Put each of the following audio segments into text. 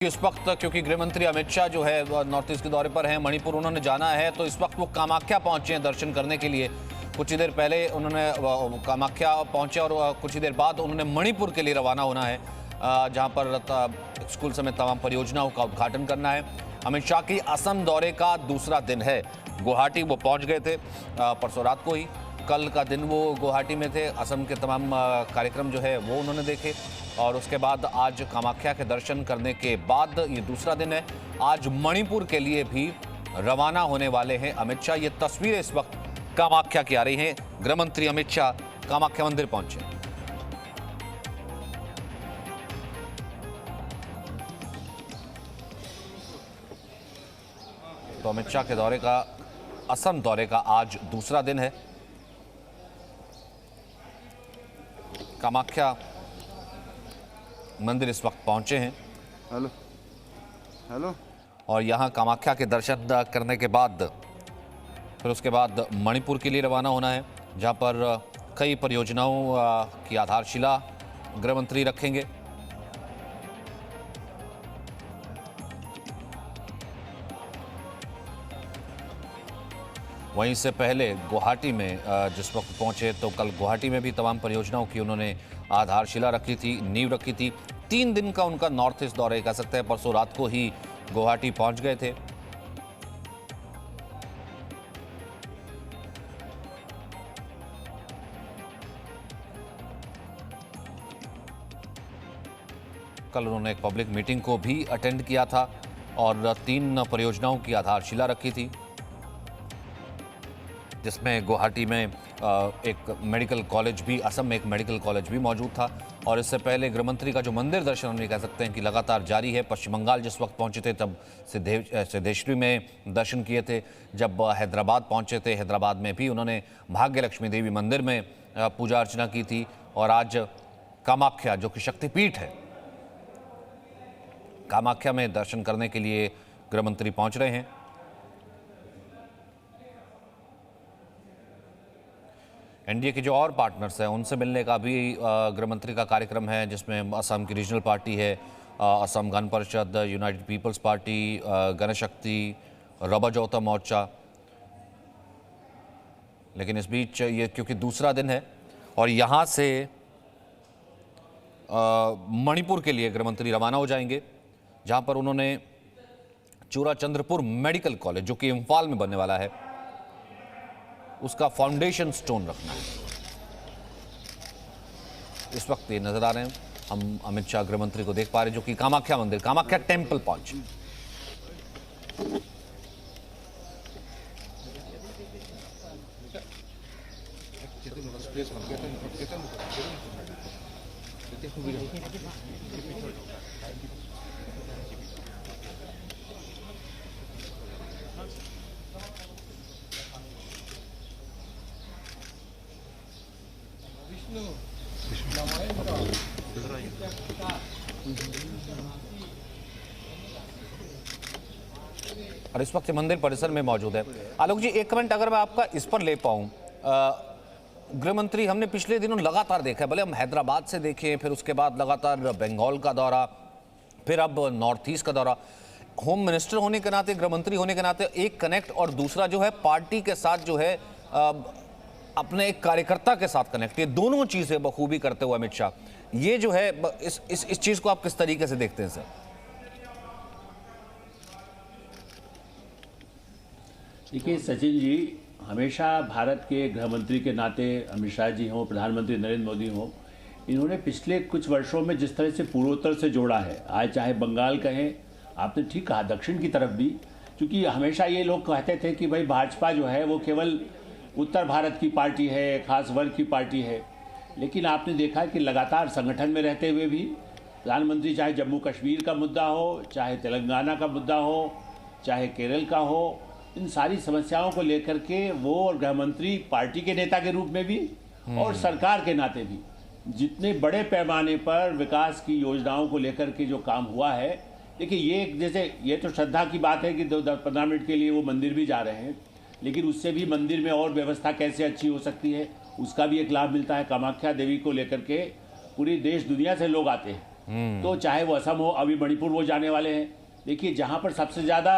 इस वक्त क्योंकि गृह मंत्री अमित शाह जो है नॉर्थ ईस्ट के दौरे पर हैं, मणिपुर उन्होंने जाना है, तो इस वक्त वो कामाख्या पहुंचे हैं दर्शन करने के लिए। कुछ ही देर पहले उन्होंने कामाख्या पहुंचे और कुछ ही देर बाद उन्होंने मणिपुर के लिए रवाना होना है, जहां पर स्कूल समेत तमाम परियोजनाओं का उद्घाटन करना है। अमित शाह की असम दौरे का दूसरा दिन है। गुवाहाटी वो पहुंच गए थे परसों रात को ही। कल का दिन वो गुवाहाटी में थे। असम के तमाम कार्यक्रम जो है वो उन्होंने देखे और उसके बाद आज कामाख्या के दर्शन करने के बाद ये दूसरा दिन है। आज मणिपुर के लिए भी रवाना होने वाले हैं अमित शाह। ये तस्वीरें इस वक्त कामाख्या की आ रही हैं। गृह मंत्री अमित शाह कामाख्या मंदिर पहुंचे। तो अमित शाह के दौरे का, असम दौरे का आज दूसरा दिन है। कामाख्या मंदिर इस वक्त पहुंचे हैं। Hello hello. और यहाँ कामाख्या के दर्शन करने के बाद फिर उसके बाद मणिपुर के लिए रवाना होना है, जहाँ पर कई परियोजनाओं की आधारशिला गृह मंत्री रखेंगे। वहीं से पहले गुवाहाटी में जिस वक्त पहुंचे तो कल गुवाहाटी में भी तमाम परियोजनाओं की उन्होंने आधारशिला रखी थी, नींव रखी थी। 3 दिन का उनका नॉर्थ ईस्ट दौरे कह सकते हैं। परसों रात को ही गुवाहाटी पहुंच गए थे। कल उन्होंने एक पब्लिक मीटिंग को भी अटेंड किया था और 3 परियोजनाओं की आधारशिला रखी थी, जिसमें गुवाहाटी में एक मेडिकल कॉलेज भी, असम में एक मेडिकल कॉलेज भी मौजूद था। और इससे पहले गृह मंत्री का जो मंदिर दर्शन हम कह सकते हैं कि लगातार जारी है। पश्चिम बंगाल जिस वक्त पहुंचे थे तब सिद्धेश्वरी में दर्शन किए थे। जब हैदराबाद पहुंचे थे, हैदराबाद में भी उन्होंने भाग्य लक्ष्मी देवी मंदिर में पूजा अर्चना की थी। और आज कामाख्या जो कि शक्तिपीठ है, कामाख्या में दर्शन करने के लिए गृह मंत्री पहुंच रहे हैं। एनडीए के जो और पार्टनर्स हैं उनसे मिलने का भी गृह मंत्री का कार्यक्रम है, जिसमें असम की रीजनल पार्टी है, Assam Gana Parishad, United peoples party, गणशक्ति, रबा जोता मोर्चा। लेकिन इस बीच ये क्योंकि दूसरा दिन है और यहाँ से मणिपुर के लिए गृह मंत्री रवाना हो जाएंगे, जहाँ पर उन्होंने चूराचंद्रपुर मेडिकल कॉलेज जो कि इम्फाल में बनने वाला है, उसका फाउंडेशन स्टोन रखना है। इस वक्त ये नजर आ रहे हैं हम अमित शाह गृह मंत्री को देख पा रहे हैं, जो कि कामाख्या मंदिर, कामाख्या टेंपल पहुंचे। और इस वक्त मंदिर परिसर में मौजूद है। आलोक जी, एक कमेंट अगर मैं आपका इस पर ले पाऊं। गृह मंत्री हमने पिछले दिनों लगातार देखा है, भले हम हैदराबाद से देखें, फिर उसके बाद लगातार बंगाल का दौरा, फिर अब नॉर्थ ईस्ट का दौरा। होम मिनिस्टर होने के नाते, गृह मंत्री होने के नाते एक कनेक्ट, और दूसरा जो है पार्टी के साथ जो है अपने एक कार्यकर्ता के साथ कनेक्ट, ये दोनों चीजें बखूबी करते हुए अमित शाह, ये जो है इस चीज को आप किस तरीके से देखते हैं सर? देखिए सचिन जी, हमेशा भारत के गृह मंत्री के नाते अमित शाह जी हों, प्रधानमंत्री नरेंद्र मोदी हों, इन्होंने पिछले कुछ वर्षों में जिस तरह से पूर्वोत्तर से जोड़ा है, आज चाहे बंगाल कहें, आपने ठीक कहा, दक्षिण की तरफ भी, क्योंकि हमेशा ये लोग कहते थे कि भाई भाजपा जो है वो केवल उत्तर भारत की पार्टी है, खास वर्ग की पार्टी है। लेकिन आपने देखा कि लगातार संगठन में रहते हुए भी प्रधानमंत्री, चाहे जम्मू कश्मीर का मुद्दा हो, चाहे तेलंगाना का मुद्दा हो, चाहे केरल का हो, इन सारी समस्याओं को लेकर के वो और गृह मंत्री पार्टी के नेता के रूप में भी और सरकार के नाते भी जितने बड़े पैमाने पर विकास की योजनाओं को लेकर के जो काम हुआ है। देखिए, ये जैसे ये तो श्रद्धा की बात है कि 10-15 मिनट के लिए वो मंदिर भी जा रहे हैं, लेकिन उससे भी मंदिर में और व्यवस्था कैसे अच्छी हो सकती है, उसका भी एक लाभ मिलता है। कामाख्या देवी को लेकर के पूरी देश दुनिया से लोग आते हैं तो चाहे वो असम हो, अभी मणिपुर वो जाने वाले हैं। देखिए जहाँ पर सबसे ज़्यादा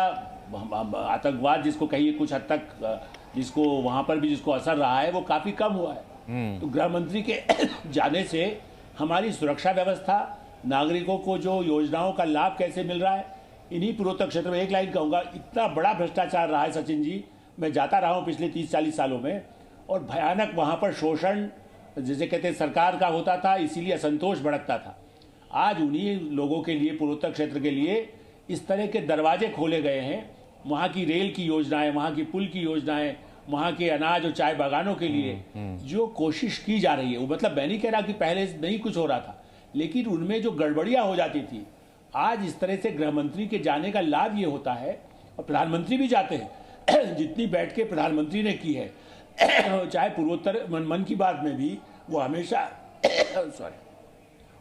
आतंकवाद जिसको कहिए कुछ हद तक जिसको वहाँ पर भी जिसको असर रहा है वो काफ़ी कम हुआ है। तो गृह मंत्री के जाने से हमारी सुरक्षा व्यवस्था, नागरिकों को जो योजनाओं का लाभ कैसे मिल रहा है, इन्हीं पूर्वोत्तर क्षेत्र में एक लाइन कहूँगा, इतना बड़ा भ्रष्टाचार रहा है सचिन जी, मैं जाता रहा हूँ पिछले 30-40 सालों में, और भयानक वहाँ पर शोषण जिसे कहते हैं सरकार का होता था, इसीलिए असंतोष भड़कता था। आज उन्हीं लोगों के लिए, पूर्वोत्तर क्षेत्र के लिए इस तरह के दरवाजे खोले गए हैं। वहाँ की रेल की योजनाएं, वहाँ की पुल की योजनाएं, वहाँ के अनाज और चाय बागानों के लिए जो कोशिश की जा रही है, वो मतलब मैं नहीं कह रहा कि पहले नहीं कुछ हो रहा था, लेकिन उनमें जो गड़बड़ियाँ हो जाती थी, आज इस तरह से गृह मंत्री के जाने का लाभ ये होता है, और प्रधानमंत्री भी जाते हैं। जितनी बैठ के प्रधानमंत्री ने की है, चाहे पूर्वोत्तर मन की बात में भी वो हमेशा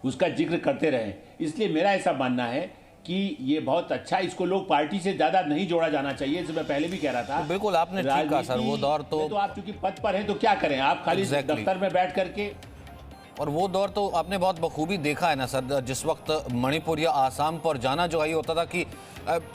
उसका जिक्र करते रहे। इसलिए मेरा ऐसा मानना है कि ये बहुत अच्छा, इसको लोग पार्टी से ज़्यादा नहीं जोड़ा जाना चाहिए, जैसे मैं पहले भी कह रहा था। बिल्कुल आपने ठीक कहा सर, वो दौर तो आप चूंकि पद पर हैं तो क्या करें, आप खाली दफ्तर में बैठ करके, और वो दौर तो आपने बहुत बखूबी देखा है ना सर, जिस वक्त मणिपुर या आसाम पर जाना जो है ये होता था कि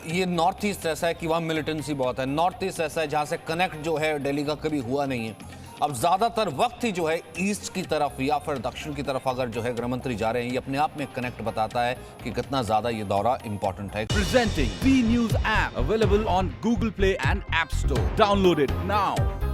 ये नॉर्थ ईस्ट ऐसा है कि वहाँ मिलिटेंसी बहुत है, नॉर्थ ईस्ट ऐसा है जहाँ से कनेक्ट जो है दिल्ली का कभी हुआ नहीं है। अब ज़्यादातर वक्त ही जो है ईस्ट की तरफ या फिर दक्षिण की तरफ अगर जो है गृह मंत्री जा रहे हैं, ये अपने आप में कनेक्ट बताता है कि कितना ज़्यादा ये दौरा इंपॉर्टेंट है। Presenting B News app available on Google Play and App Store. Download it now.